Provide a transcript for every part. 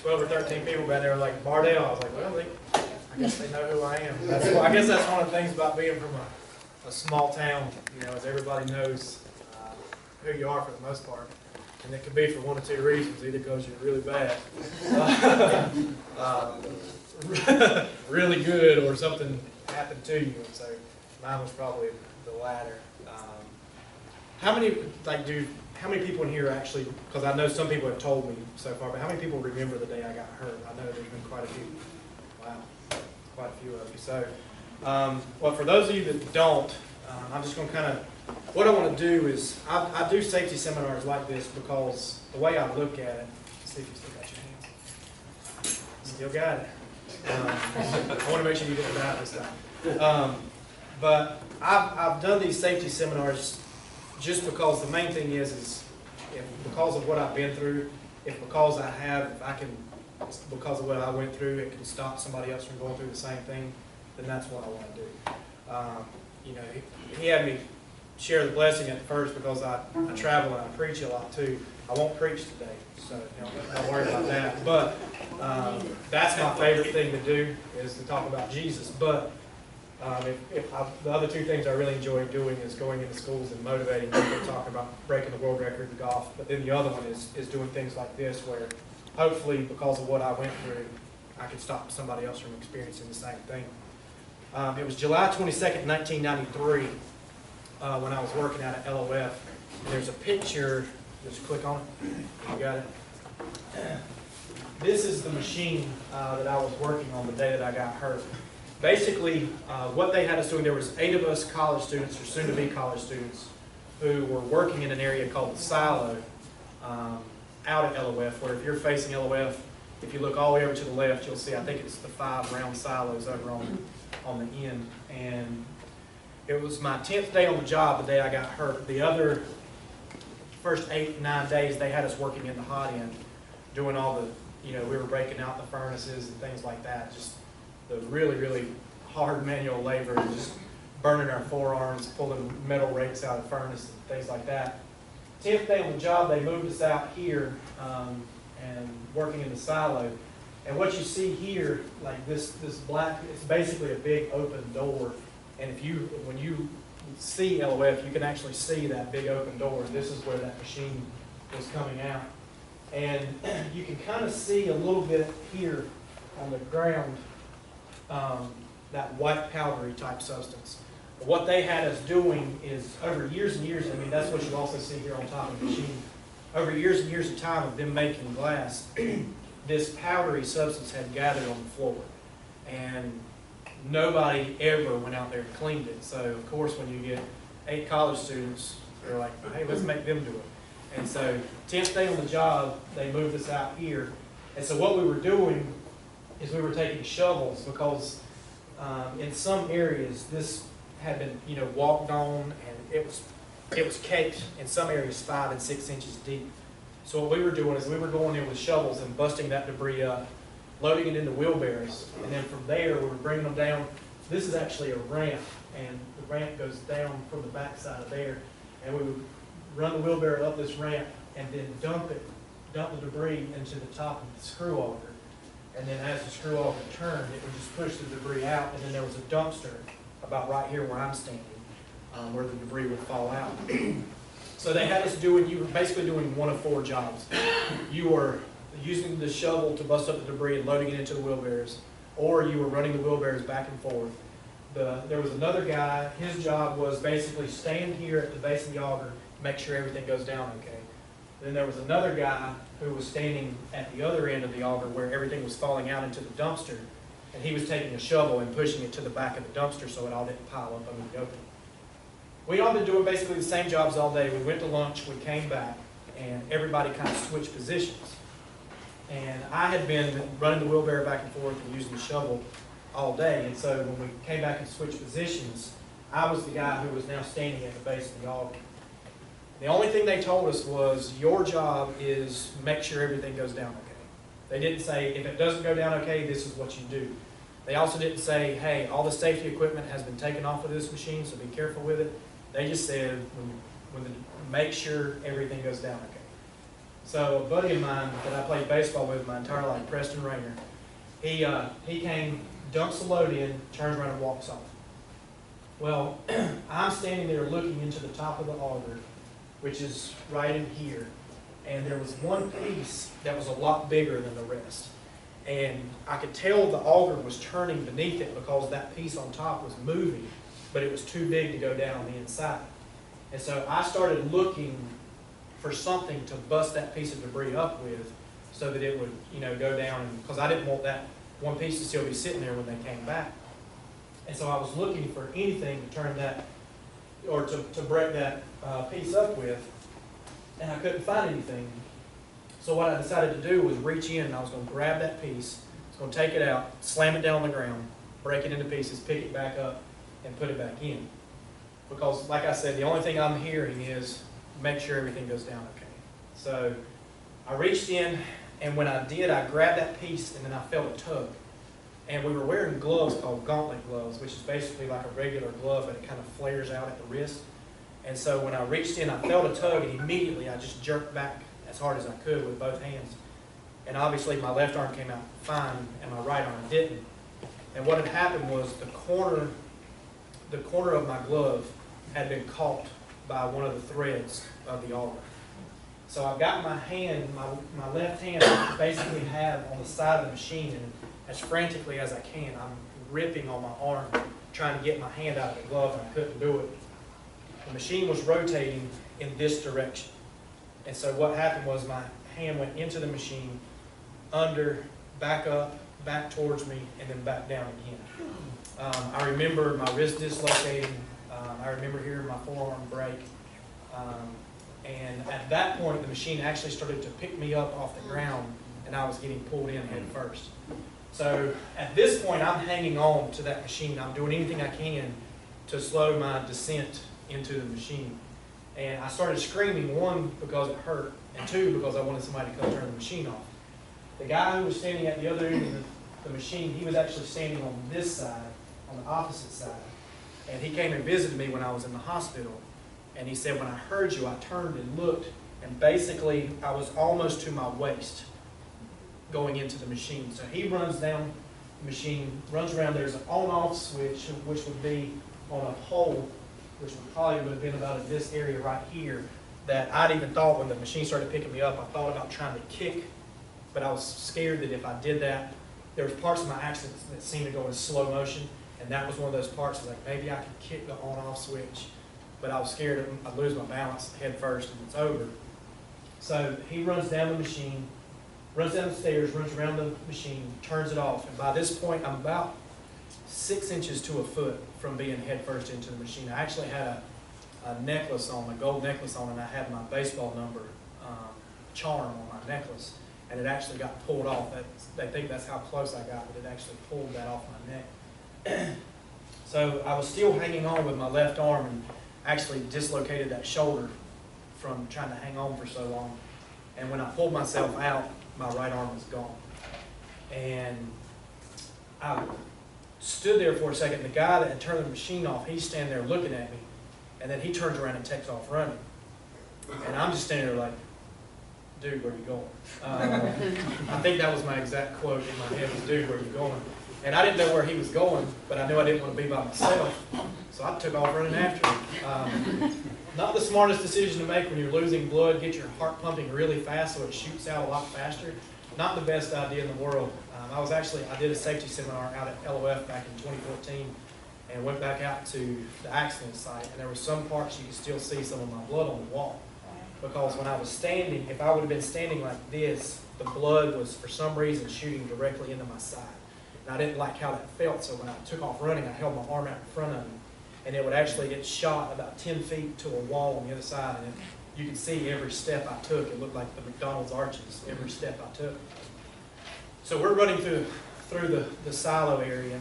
12 or 13 people back there like Bardel. I was like, well, I guess they know who I am. I guess that's one of the things about being from a small town, you know, is everybody knows who you are for the most part. And it could be for one or two reasons, either because you're really bad, really good, or something happened to you. And so mine was probably the latter. How many people in here actually, because I know some people have told me so far, but how many people remember the day I got hurt? I know there's been quite a few. Wow, quite a few of you. So, well, for those of you that don't, I'm just going to kind of, what I want to do is, I do safety seminars like this because the way I look at it, let's see if you still got your hands. Still got it. I want to make sure you get it out this time. But I've done these safety seminars just because the main thing is if because of what I've been through, because of what I went through, it can stop somebody else from going through the same thing, then that's what I want to do. You know, he had me share the blessing at first because I travel and I preach a lot too. I won't preach today, so you know, don't worry about that. But that's my favorite thing to do, is to talk about Jesus. But the other two things I really enjoy doing is going into schools and motivating people, talking about breaking the world record in golf. But then the other one is doing things like this, where hopefully because of what I went through, I can stop somebody else from experiencing the same thing. It was July 22nd, 1993, when I was working out at LOF. And there's a picture, just click on it, you got it. This is the machine that I was working on the day that I got hurt. Basically, what they had us doing, there was 8 of us college students, or soon-to-be college students, who were working in an area called the Silo out at LOF, where if you're facing LOF, if you look all the way over to the left, you'll see, I think it's the 5 round silos over on the end. And it was my 10th day on the job the day I got hurt. The other first 8, 9 days, they had us working in the hot end, doing all the, you know, we were breaking out the furnaces and things like that. Just the really, really hard manual labor, and just burning our forearms, pulling metal rakes out of the furnace and things like that. 10th day on the job, they moved us out here and working in the silo. And what you see here, like this black, it's basically a big open door. And when you see LOF, you can actually see that big open door. And this is where that machine was coming out. And you can kind of see a little bit here on the ground, that white powdery type substance. But what they had us doing is, over years and years, I mean, that's what you also see here on top of the machine. Over years and years of time of them making glass, this powdery substance had gathered on the floor. And nobody ever went out there and cleaned it. So, of course, when you get 8 college students, they're like, hey, let's make them do it. And so, 10th day on the job, they moved us out here. And so what we were doing is we were taking shovels, because in some areas this had been, you know, walked on, and it was caked in some areas 5 and 6 inches deep. So what we were doing is we were going in with shovels and busting that debris up, loading it into wheelbarrows, and then from there we were bringing them down. This is actually a ramp, and the ramp goes down from the back side of there, and we would run the wheelbarrow up this ramp and then dump the debris into the top of the screw auger. And then as the screw auger turned, it would just push the debris out, and then there was a dumpster about right here where I'm standing, where the debris would fall out. So they had us doing, you were basically doing one of 4 jobs. You were using the shovel to bust up the debris and loading it into the wheelbarrows, or you were running the wheelbarrows back and forth. There was another guy, his job was basically stand here at the base of the auger, make sure everything goes down okay. Then there was another guy who was standing at the other end of the auger where everything was falling out into the dumpster, and he was taking a shovel and pushing it to the back of the dumpster so it all didn't pile up under the opening. We'd all been doing basically the same jobs all day. We went to lunch, we came back, and everybody kind of switched positions. And I had been running the wheelbarrow back and forth and using the shovel all day, and so when we came back and switched positions, I was the guy who was now standing at the base of the auger. The only thing they told us was, your job is make sure everything goes down okay. They didn't say, if it doesn't go down okay, this is what you do. They also didn't say, hey, all the safety equipment has been taken off of this machine, so be careful with it. They just said, make sure everything goes down okay. So a buddy of mine that I played baseball with my entire life, Preston Rayner, he came, dumps the load in, turns around and walks off. Well, I'm standing there looking into the top of the auger, which is right in here, and there was one piece that was a lot bigger than the rest. And I could tell the auger was turning beneath it because that piece on top was moving, but it was too big to go down the inside. And so I started looking for something to bust that piece of debris up with so that it would, go down, because I didn't want that one piece to still be sitting there when they came back. And so I was looking for anything to turn that, or to break that piece up with, and I couldn't find anything. So what I decided to do was reach in and I was going to grab that piece, I was going to take it out, slam it down on the ground, break it into pieces, pick it back up, and put it back in. Because, like I said, the only thing I'm hearing is make sure everything goes down okay. So I reached in, and when I did, I grabbed that piece and then I felt a tug. And we were wearing gloves called gauntlet gloves, which is basically like a regular glove, but it kind of flares out at the wrist. And so when I reached in, I felt a tug, and immediately I just jerked back as hard as I could with both hands. And obviously my left arm came out fine, and my right arm didn't. And what had happened was the corner of my glove had been caught by one of the threads of the auger. So I've got my hand, my left hand, I basically have on the side of the machine, and as frantically as I can, I'm ripping on my arm, trying to get my hand out of the glove, and I couldn't do it. The machine was rotating in this direction. And so what happened was my hand went into the machine, under, back up, back towards me, and then back down again. I remember my wrist dislocating. I remember hearing my forearm break. And at that point, the machine actually started to pick me up off the ground, and I was getting pulled in head first. So at this point, I'm hanging on to that machine. I'm doing anything I can to slow my descent into the machine. And I started screaming, one, because it hurt, and two, because I wanted somebody to come turn the machine off. The guy who was standing at the other end of the machine, he was actually standing on this side, on the opposite side. And he came and visited me when I was in the hospital. And he said, when I heard you, I turned and looked, and basically I was almost to my waist going into the machine. So he runs down the machine, runs around. There's an on-off switch, which would be on a hole, which would have been about this area right here, that I'd even thought when the machine started picking me up, I thought about trying to kick, but I was scared that if I did that, there was parts of my accident that seemed to go in slow motion, and that was one of those parts like maybe I could kick the on-off switch, but I was scared I'd lose my balance head first and it's over. So he runs down the machine, runs down the stairs, runs around the machine, turns it off, and by this point I'm about 6 inches to a foot from being head first into the machine. I actually had a necklace on, a gold necklace on, and I had my baseball number charm on my necklace, and it actually got pulled off. They think that's how close I got, but it actually pulled that off my neck. So I was still hanging on with my left arm, and actually dislocated that shoulder from trying to hang on for so long. And when I pulled myself out, my right arm was gone. And I stood there for a second. The guy that had turned the machine off, he's standing there looking at me, and then he turns around and takes off running. And I'm just standing there like, dude, where are you going? I think that was my exact quote in my head was, dude, where are you going? And I didn't know where he was going, but I knew I didn't want to be by myself, so I took off running after him. Not the smartest decision to make when you're losing blood. Get your heart pumping really fast so it shoots out a lot faster. Not the best idea in the world. I did a safety seminar out at LOF back in 2014 and went back out to the accident site, and there were some parts you could still see some of my blood on the wall. Because when I was standing, if I would have been standing like this, the blood was for some reason shooting directly into my side. And I didn't like how that felt, so when I took off running, I held my arm out in front of me, and it would actually get shot about 10 feet to a wall on the other side, and you could see every step I took. It looked like the McDonald's arches, every step I took. So we're running through the silo area,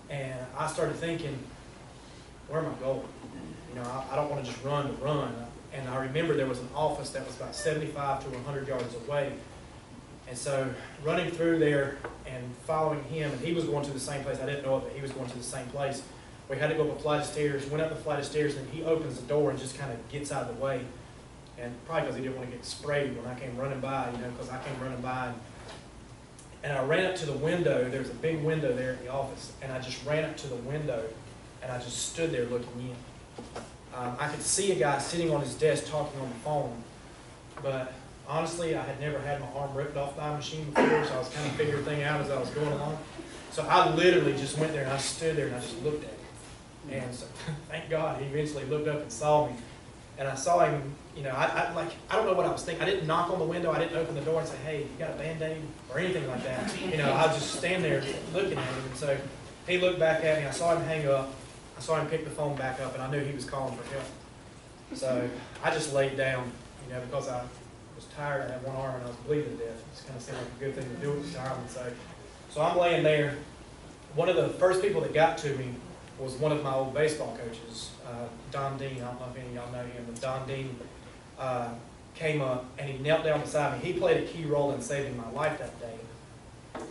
and I started thinking, where am I going? I don't want to just run to run. And I remember there was an office that was about 75 to 100 yards away. And so running through there and following him, and he was going to the same place. I didn't know it, but he was going to the same place. We had to go up a flight of stairs, went up the flight of stairs, and he opens the door and just kind of gets out of the way. and probably because he didn't want to get sprayed when I came running by, you know, because I came running by, and I ran up to the window. There's a big window there in the office, and I just ran up to the window, and I just stood there looking in. I could see a guy sitting on his desk talking on the phone, but honestly, I had never had my arm ripped off by a machine before, so I was kind of figuring things out as I was going along. So I literally just went there and I stood there and I just looked at him. And so, thank God, he eventually looked up and saw me. And I saw him, you know, I don't know what I was thinking. I didn't knock on the window. I didn't open the door and say, hey, you got a Band-Aid or anything like that. You know, I was just stand there looking at him. And so he looked back at me. I saw him hang up. I saw him pick the phone back up, and I knew he was calling for help. So I just laid down, you know, because I was tired. I had one arm and I was bleeding to death. It just kind of seemed like a good thing to do at the time. And so I'm laying there. One of the first people that got to me was one of my old baseball coaches, Don Dean. I don't know if any of y'all know him, but Don Dean came up and he knelt down beside me. He played a key role in saving my life that day.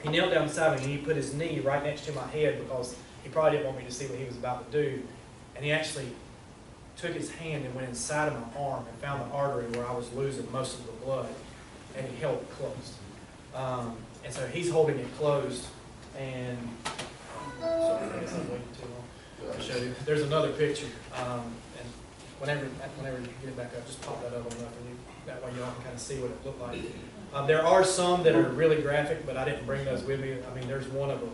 He knelt down beside me and he put his knee right next to my head because he probably didn't want me to see what he was about to do. And he actually took his hand and went inside of my arm and found the artery where I was losing most of the blood, and he held it closed. And so he's holding it closed, and sorry, I guess I'm waiting too long. I'll show you. There's another picture, and whenever you get it back up, just pop that up on enough, and that way y'all can kind of see what it looked like. There are some that are really graphic, but I didn't bring those with me. I mean, there's one of a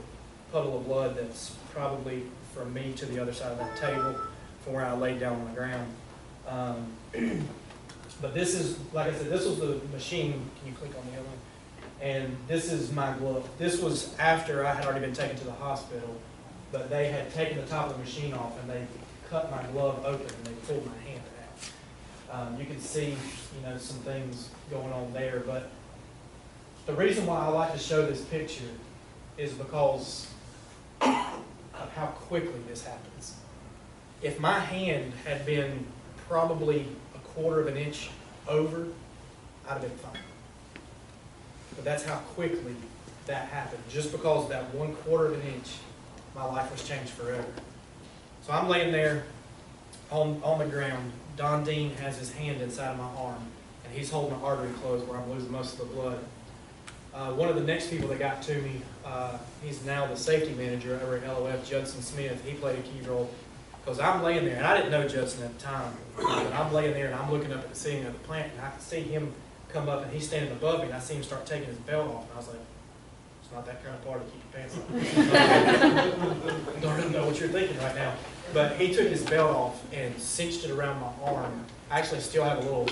puddle of blood that's probably from me to the other side of that table from where I laid down on the ground. But this is, like I said, this was the machine. Can you click on the other one? And this is my glove. This was after I had already been taken to the hospital, but they had taken the top of the machine off and they cut my glove open and they pulled my hand out. You can see, you know, some things going on there, but the reason why I like to show this picture is because of how quickly this happens. If my hand had been probably a quarter of an inch over, I'd have been fine. But that's how quickly that happened. Just because of that 1/4 of an inch, my life was changed forever. So I'm laying there on the ground. Don Dean has his hand inside of my arm, and he's holding the artery closed where I'm losing most of the blood. One of the next people that got to me, he's now the safety manager over at LOF, Judson Smith. He played a key role because I'm laying there, and I didn't know Judson at the time, but I'm laying there and I'm looking up at the ceiling of the plant, and I can see him come up, and he's standing above me, and I see him start taking his belt off, and I was like, it's not that kind of party, keep your pants on. I don't really know what you're thinking right now. But he took his belt off and cinched it around my arm. I actually still have a little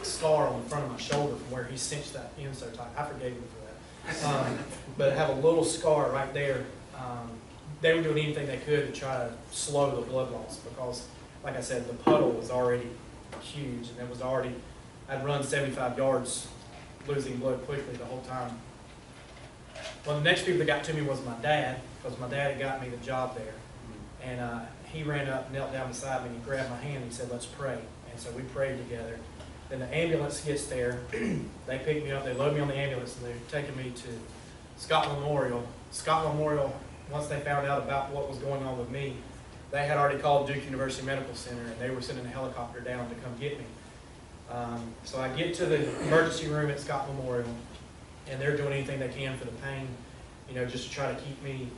scar on the front of my shoulder from where he cinched that in so tight. I forgave him for that. But I have a little scar right there. They were doing anything they could to try to slow the blood loss because, like I said, the puddle was already huge, and it was already, I'd run 75 yards losing blood quickly the whole time. Well, the next people that got to me was my dad, because my dad had got me the job there. And he ran up, knelt down beside me, and he grabbed my hand and he said, let's pray. And so we prayed together. Then the ambulance gets there. They pick me up, they load me on the ambulance, and they're taking me to Scott Memorial. Scott Memorial, once they found out about what was going on with me, they had already called Duke University Medical Center, and they were sending a helicopter down to come get me. So I get to the emergency room at Scott Memorial, and they're doing anything they can for the pain, you know, just to try to keep me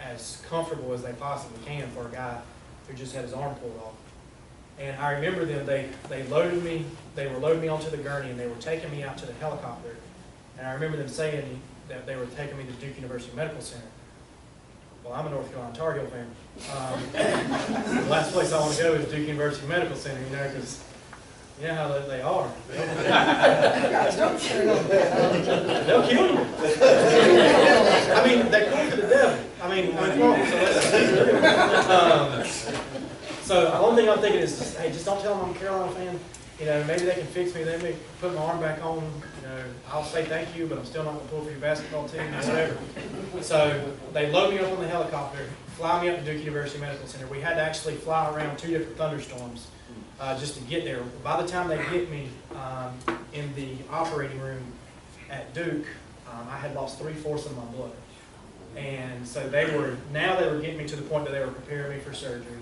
as comfortable as they possibly can for a guy who just had his arm pulled off. And I remember them, they loaded me, they were loading me onto the gurney, and they were taking me out to the helicopter. And I remember them saying that they were taking me to Duke University Medical Center. Well, I'm a North Carolina Tar Heel fan. The last place I want to go is Duke University Medical Center, you know, because you know how they are. They'll kill you. I mean, they call for the devil. I mean, so the only thing I'm thinking is, just, hey, just don't tell them I'm a Carolina fan. You know, maybe they can fix me. They may put my arm back on. You know, I'll say thank you, but I'm still not going to pull for your basketball team or whatever. So they load me up on the helicopter, fly me up to Duke University Medical Center. We had to actually fly around 2 different thunderstorms just to get there. By the time they get me in the operating room at Duke, I had lost 3/4 of my blood. And so they were getting me to the point that they were preparing me for surgery.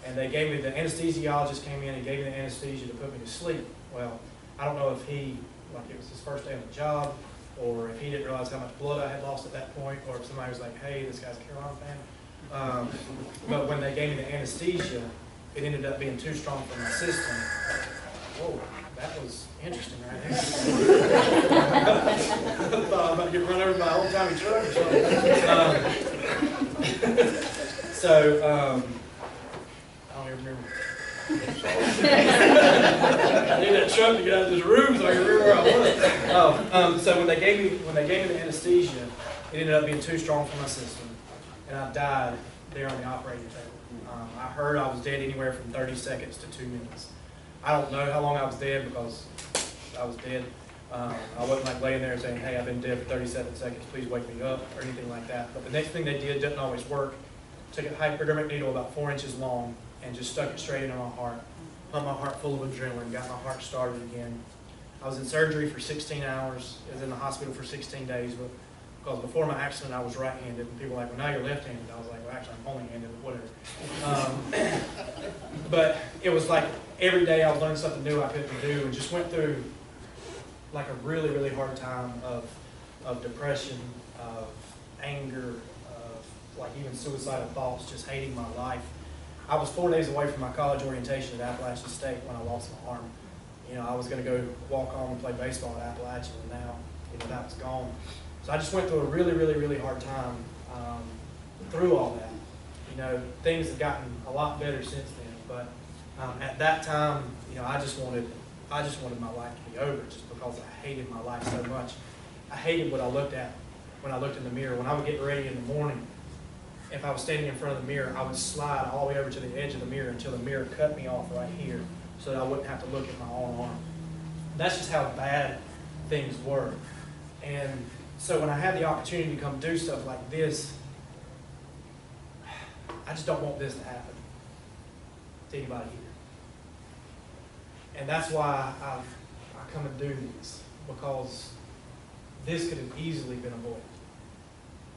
And they gave me, the anesthesiologist came in and gave me the anesthesia to put me to sleep. Well, I don't know if it was his first day on the job, or if he didn't realize how much blood I had lost at that point, or if somebody was like, hey, this guy's a Carolina fan. But when they gave me the anesthesia, it ended up being too strong for my system. Whoa, that was interesting right there. I thought I was about to get run over by an old-timey truck or something. So, I don't even remember. I need that truck to get out of this room so I can remember where I was. So when they gave me the anesthesia, it ended up being too strong for my system, and I died there on the operating table. I heard I was dead anywhere from 30 seconds to 2 minutes. I don't know how long I was dead because I was dead. I wasn't like laying there saying, hey, I've been dead for 37 seconds, please wake me up, or anything like that. But the next thing they did didn't always work. Took a hypodermic needle about 4 inches long and just stuck it straight into my heart. Pumped my heart full of adrenaline, got my heart started again. I was in surgery for 16 hours. I was in the hospital for 16 days. Because before my accident, I was right-handed. And people were like, well, now you're left-handed. I was like, well, actually, I'm only-handed, but whatever. But it was like every day I was learning something new I couldn't do, and just went through like a really, really hard time of depression, of anger, of like even suicidal thoughts, just hating my life. I was 4 days away from my college orientation at Appalachian State when I lost my arm. You know, I was going to go walk on and play baseball at Appalachian, and now, you know, that was gone. So I just went through a really, really, really hard time through all that. You know, things have gotten a lot better since then, but at that time, you know, I just wanted my life to be over just because I hated my life so much. I hated what I looked at when I looked in the mirror. When I would get ready in the morning, if I was standing in front of the mirror, I would slide all the way over to the edge of the mirror until the mirror cut me off right here so that I wouldn't have to look at my own arm. That's just how bad things were. And so when I had the opportunity to come do stuff like this, I just don't want this to happen to anybody here. And that's why I come and do these, because this could have easily been avoided.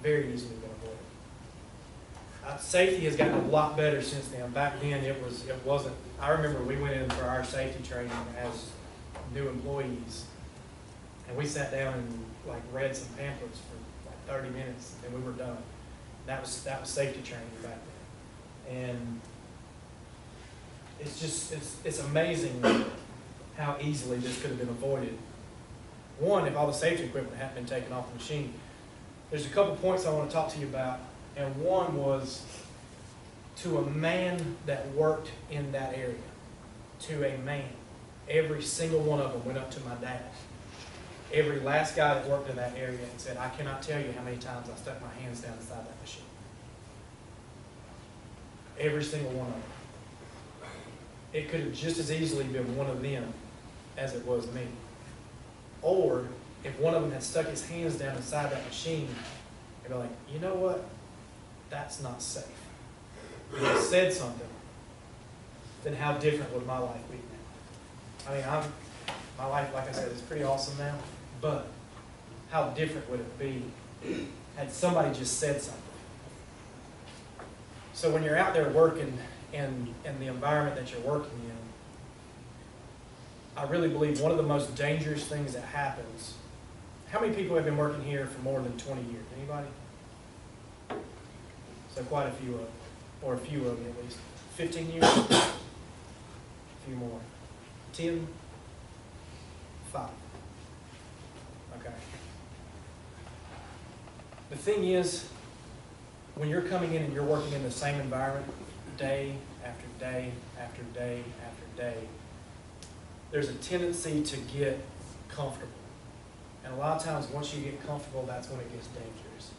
Very easily been avoided. Safety has gotten a lot better since then. Back then, it wasn't. I remember we went in for our safety training as new employees, and we sat down and like read some pamphlets for like 30 minutes, and we were done. That was safety training back then, and it's amazing how easily this could have been avoided. One, if all the safety equipment hadn't been taken off the machine. There's a couple points I want to talk to you about. And one was to a man that worked in that area. To a man. Every single one of them went up to my dad. Every last guy that worked in that area and said, I cannot tell you how many times I stuck my hands down inside that machine. Every single one of them. It could have just as easily been one of them as it was me. Or if one of them had stuck his hands down inside that machine, they'd be like, you know what? That's not safe. If I said something, then how different would my life be now? I mean, my life, like I said, is pretty awesome now, but how different would it be had somebody just said something? So when you're out there working in the environment that you're working in, I really believe one of the most dangerous things that happens. How many people have been working here for more than 20 years? Anybody? So quite a few of them, or a few of them at least. 15 years? A few more. 10? 5. Okay. The thing is, when you're coming in and you're working in the same environment day after day after day after day, there's a tendency to get comfortable. And a lot of times once you get comfortable, that's when it gets dangerous.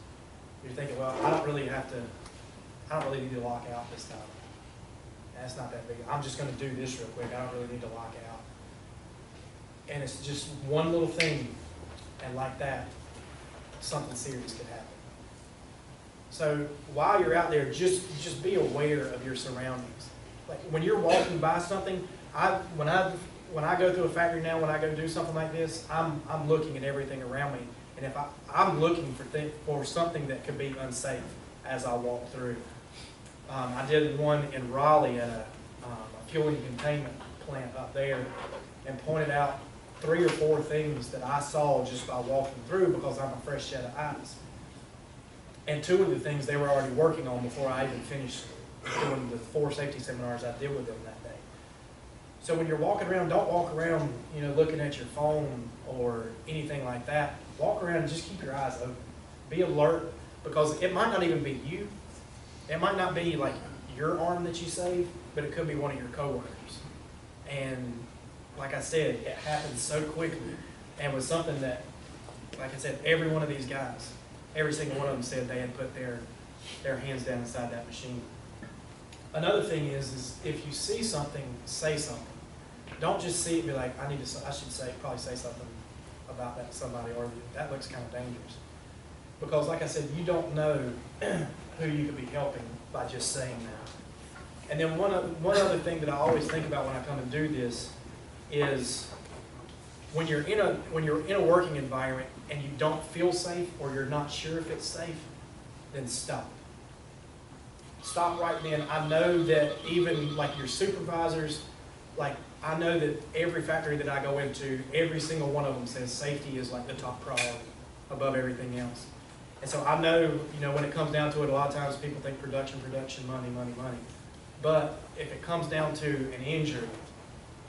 You're thinking, well, I don't really need to lock out this time. That's not that big. I'm just going to do this real quick. I don't really need to lock out. And it's just one little thing, and like that, something serious could happen. So while you're out there, just be aware of your surroundings. Like when you're walking by something, when I go through a factory now, when I go do something like this, I'm looking at everything around me, and if I'm looking for something that could be unsafe as I walk through. I did one in Raleigh at a fueling containment plant up there, and pointed out 3 or 4 things that I saw just by walking through, because I'm a fresh set of eyes. And 2 of the things they were already working on before I even finished doing the 4 safety seminars I did with them that day. So when you're walking around, don't walk around, you know, looking at your phone or anything like that. Walk around and just keep your eyes open. Be alert, because it might not even be you. It might not be like your arm that you saved, but it could be one of your coworkers. And like I said, it happens so quickly, and was something that, like I said, every one of these guys, every single one of them said they had put their hands down inside that machine. Another thing is if you see something, say something. Don't just see it and be like, I should probably say something about that to somebody, or that looks kind of dangerous. Because like I said, you don't know who you could be helping by just saying that. And then one other thing that I always think about when I come and do this is when you're in a working environment and you don't feel safe, or you're not sure if it's safe, then stop. Stop right then. I know that even like your supervisors, like I know that every factory that I go into, every single one of them says safety is like the top priority above everything else. And so I know, you know, when it comes down to it, a lot of times people think production, money. But if it comes down to an injury,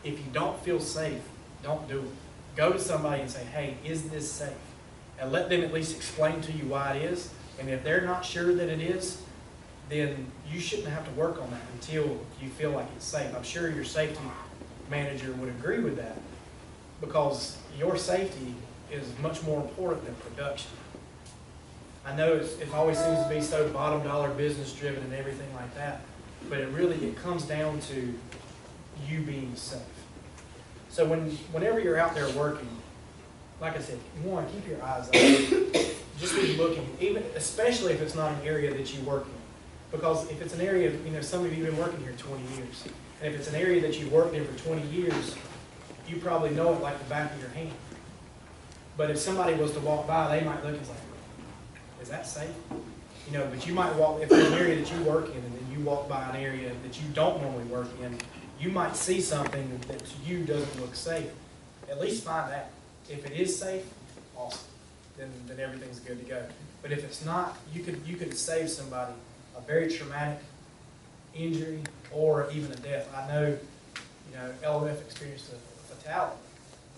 if you don't feel safe, don't do it. Go to somebody and say, hey, is this safe? And let them at least explain to you why it is. And if they're not sure that it is, then you shouldn't have to work on that until you feel like it's safe. I'm sure your safety manager would agree with that, because your safety is much more important than production. I know it always seems to be so bottom dollar business driven and everything like that, but it comes down to you being safe. So whenever you're out there working, like I said, one, keep your eyes open. Just be looking, especially if it's not an area that you work in. Because if it's an area, you know, some of you have been working here 20 years. And if it's an area that you've worked in for 20 years, you probably know it like the back of your hand. But if somebody was to walk by, they might look and say, is that safe? You know, but you might walk, if there's an area that you work in and then you walk by an area that you don't normally work in, you might see something that to you doesn't look safe. At least find out. If it is safe, awesome. Then everything's good to go. But if it's not, you could save somebody a very traumatic injury or even a death. I know, you know, LOF experienced a fatality,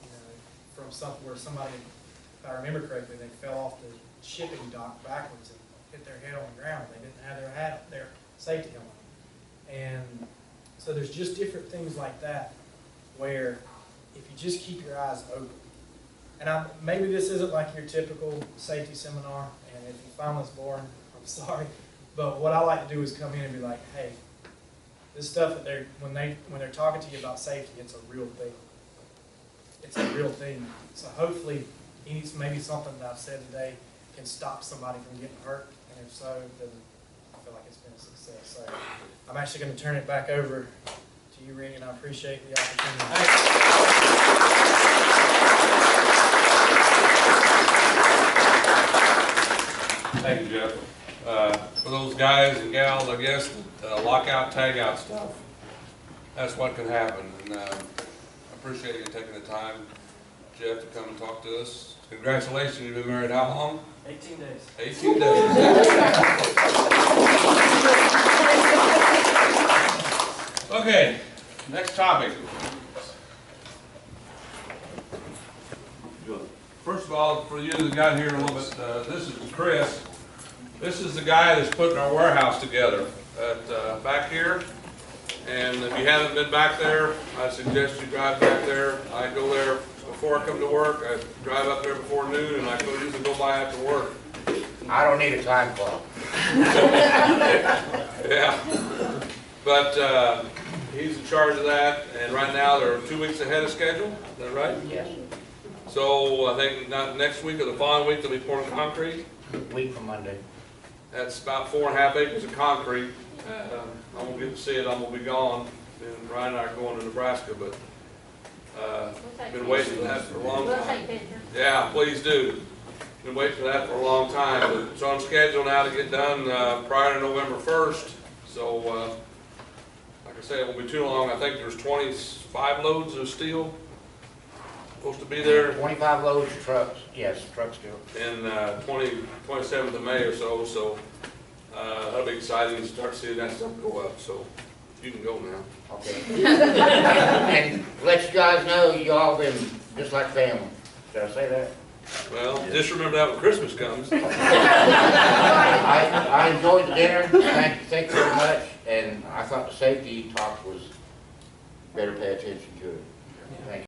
you know, from where somebody, if I remember correctly, they fell off the shipping dock backwards and hit their head on the ground. They didn't have their safety helmet. And so there's just different things like that where if you just keep your eyes open. And maybe this isn't like your typical safety seminar, and if you find this boring, I'm sorry. But what I like to do is come in and be like, hey, this stuff that when they're talking to you about safety, it's a real thing. It's a real thing. So hopefully, maybe something that I've said today can stop somebody from getting hurt. And if so, then I feel like it's been a success. So I'm actually going to turn it back over to you, Rennie, and I appreciate the opportunity. Thank you, Jeff. For those guys and gals, I guess, that lockout, tagout stuff, that's what can happen. And I appreciate you taking the time, Jeff, to come and talk to us. Congratulations, you've been married how long? 18 days. 18 days. Okay, next topic. First of all, for you that got here a little bit, this is Chris. This is the guy that's putting our warehouse together at back here. And if you haven't been back there, I suggest you drive back there. I go there before I come to work. I drive up there before noon, and I usually go by after work. I don't need a time clock. Yeah, but he's in charge of that, and right now they're 2 weeks ahead of schedule. Is that right? Yes. So I think not next week or the following week they'll be pouring concrete. Week from Monday. That's about 4.5 acres of concrete. I won't get to see it. I'm gonna be gone, and Ryan and I are going to Nebraska, but been waiting for that for a long time. Yeah, please do. Been waiting for that for a long time, but it's on schedule now to get done prior to November 1st. So, like I said, it won't be too long. I think there's 25 loads of steel supposed to be there 25 loads of trucks, yes, trucks still. in 27th of May or so, that'll be exciting to start seeing that stuff go up, so you can go now. Okay. And let you guys know, you all been just like family. Did I say that? Well, just remember that when Christmas comes. I enjoyed the dinner, thank you very much, and I thought the safety talk was, better pay attention to it. Thank you.